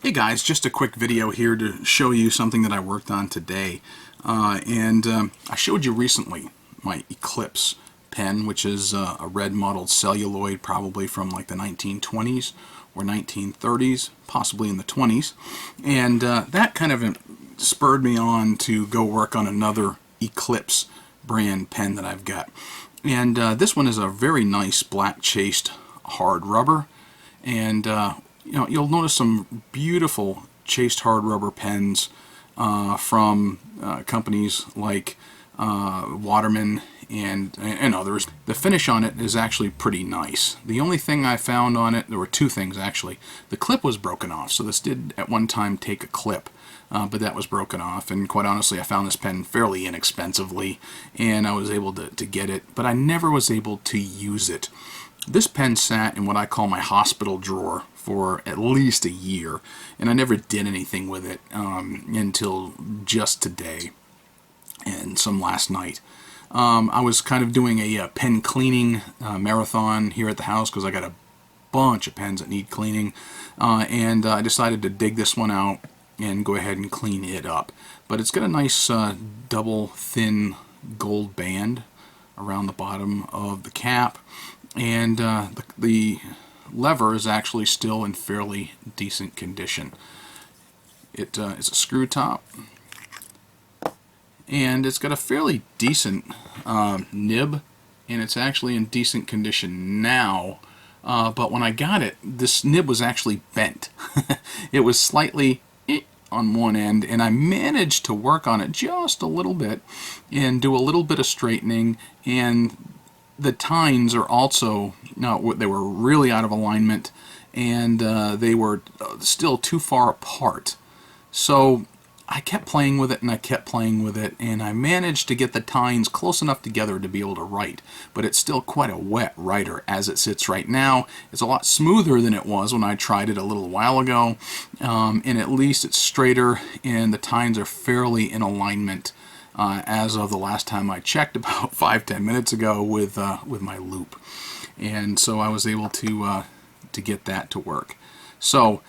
Hey guys, just a quick video here to show you something that I worked on today. I showed you recently my Eclipse pen, which is a red mottled celluloid, probably from like the 1920s or 1930s, possibly in the 20s. And that kind of spurred me on to go work on another Eclipse brand pen that I've got. And this one is a very nice black chased hard rubber. And you'll notice some beautiful chased hard rubber pens from companies like Waterman and others. The finish on it is actually pretty nice. The only thing I found on it, there were two things actually. The clip was broken off, so this did at one time take a clip, but that was broken off. And quite honestly, I found this pen fairly inexpensively, and I was able to get it, but I never was able to use it. This pen sat in what I call my hospital drawer for at least a year, and I never did anything with it until just today and some last night. I was kind of doing a pen cleaning marathon here at the house because I got a bunch of pens that need cleaning, and I decided to dig this one out and go ahead and clean it up. But it's got a nice double thin gold band around the bottom of the cap, and the lever is actually still in fairly decent condition. It's a screw top, and it's got a fairly decent nib, and it's actually in decent condition now. But when I got it, this nib was actually bent. It was slightly on one end, and I managed to work on it just a little bit and do a little bit of straightening. And the tines are also, they were really out of alignment, and they were still too far apart. So I kept playing with it, and I kept playing with it, and I managed to get the tines close enough together to be able to write. But it's still quite a wet writer as it sits right now. It's a lot smoother than it was when I tried it a little while ago, and at least it's straighter, and the tines are fairly in alignment as of the last time I checked about 5-10 minutes ago with my loop. And so I was able to get that to work. So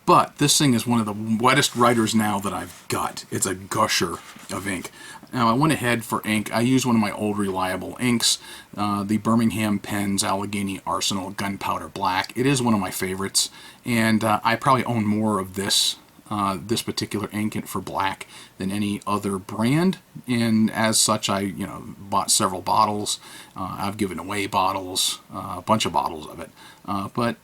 but this thing is one of the wettest writers now that I've got. It's a gusher of ink. Now I went ahead for ink. I used one of my old reliable inks, the Birmingham Pens Allegheny Arsenal Gunpowder Black. It is one of my favorites, and I probably own more of this particular ink for black than any other brand, and as such I bought several bottles. I've given away bottles, a bunch of bottles of it, but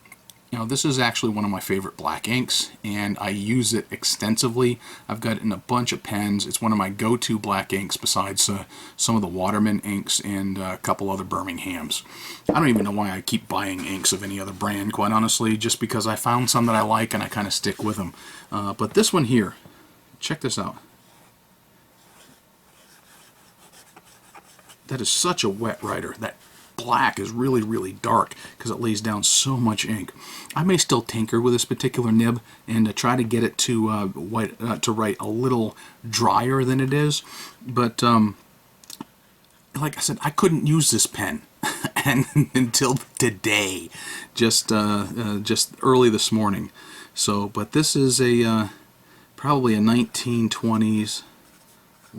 this is actually one of my favorite black inks, and I use it extensively. I've got it in a bunch of pens. It's one of my go-to black inks besides some of the Waterman inks and a couple other Birminghams. I don't even know why I keep buying inks of any other brand, quite honestly, just because I found some that I like and I kind of stick with them. But this one here, check this out. That is such a wet writer. That black is really, really dark because it lays down so much ink. I may still tinker with this particular nib and try to get it to write a little drier than it is, but like I said, I couldn't use this pen and until today, just early this morning. So, but this is a probably a 1920s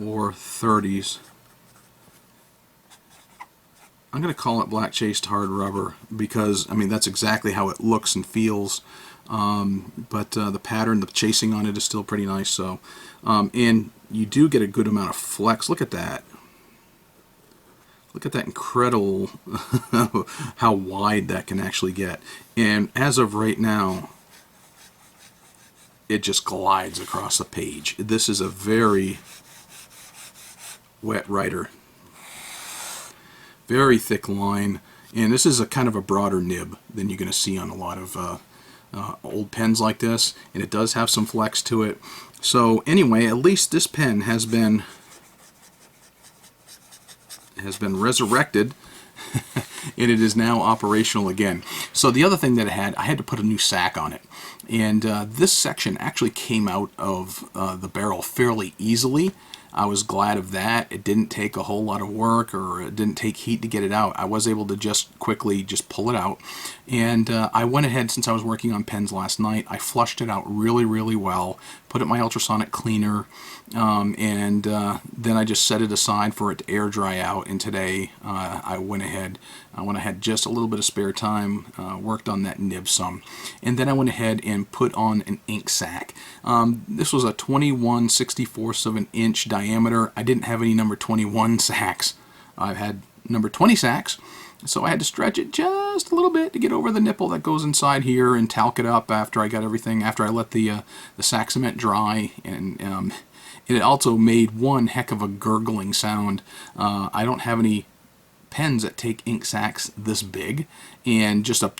or 30s. I'm going to call it black chased hard rubber because, I mean, that's exactly how it looks and feels. But the pattern, the chasing on it is still pretty nice. So, and you do get a good amount of flex. Look at that. Look at that incredible how wide that can actually get. And as of right now, it just glides across the page. This is a very wet writer. Very thick line, and this is a kind of a broader nib than you're going to see on a lot of old pens like this, and it does have some flex to it. So anyway, at least this pen has been resurrected and it is now operational again. So the other thing that I had to put a new sack on it, and this section actually came out of the barrel fairly easily. I was glad of that. It didn't take a whole lot of work, or it didn't take heat to get it out. I was able to just quickly just pull it out. And I went ahead, since I was working on pens last night, I flushed it out really, really well, put it in my ultrasonic cleaner, and then I just set it aside for it to air dry out. And today I went ahead, when I had just a little bit of spare time, worked on that nib some. And then I went ahead and put on an ink sac. This was a 21/64 of an inch diameter. I didn't have any number 21 sacks. I had number 20 sacks, so I had to stretch it just a little bit to get over the nipple that goes inside here and talc it up after I got everything, after I let the sac cement dry. And it also made one heck of a gurgling sound. I don't have any pens that take ink sacs this big, and just a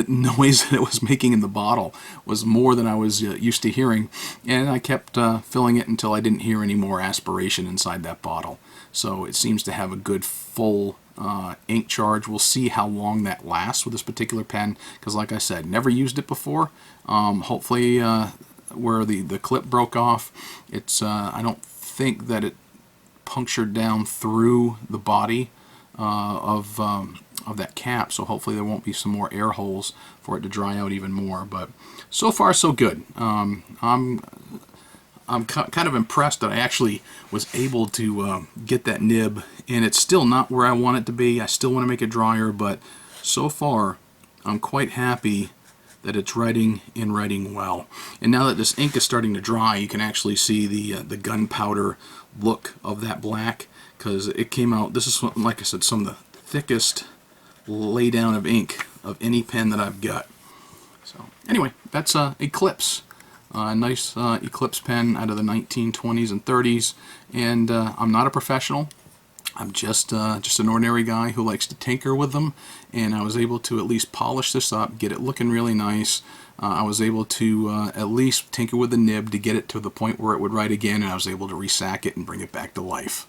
noise that it was making in the bottle was more than I was used to hearing, and I kept filling it until I didn't hear any more aspiration inside that bottle. So it seems to have a good full ink charge. We'll see how long that lasts with this particular pen, because like I said, never used it before. Hopefully where the clip broke off, it's I don't think that it punctured down through the body of that cap, so hopefully there won't be some more air holes for it to dry out even more. But so far so good. I'm kind of impressed that I actually was able to get that nib, and it's still not where I want it to be. I still want to make it drier, but so far I'm quite happy that it's writing and writing well. And now that this ink is starting to dry, you can actually see the gunpowder look of that black, because it came out. This is, like I said, some of the thickest lay down of ink of any pen that I've got. So anyway, that's Eclipse. A nice Eclipse pen out of the 1920s and 30s. And I'm not a professional. I'm just an ordinary guy who likes to tinker with them, and I was able to at least polish this up, get it looking really nice. I was able to at least tinker with the nib to get it to the point where it would write again, and I was able to resack it and bring it back to life.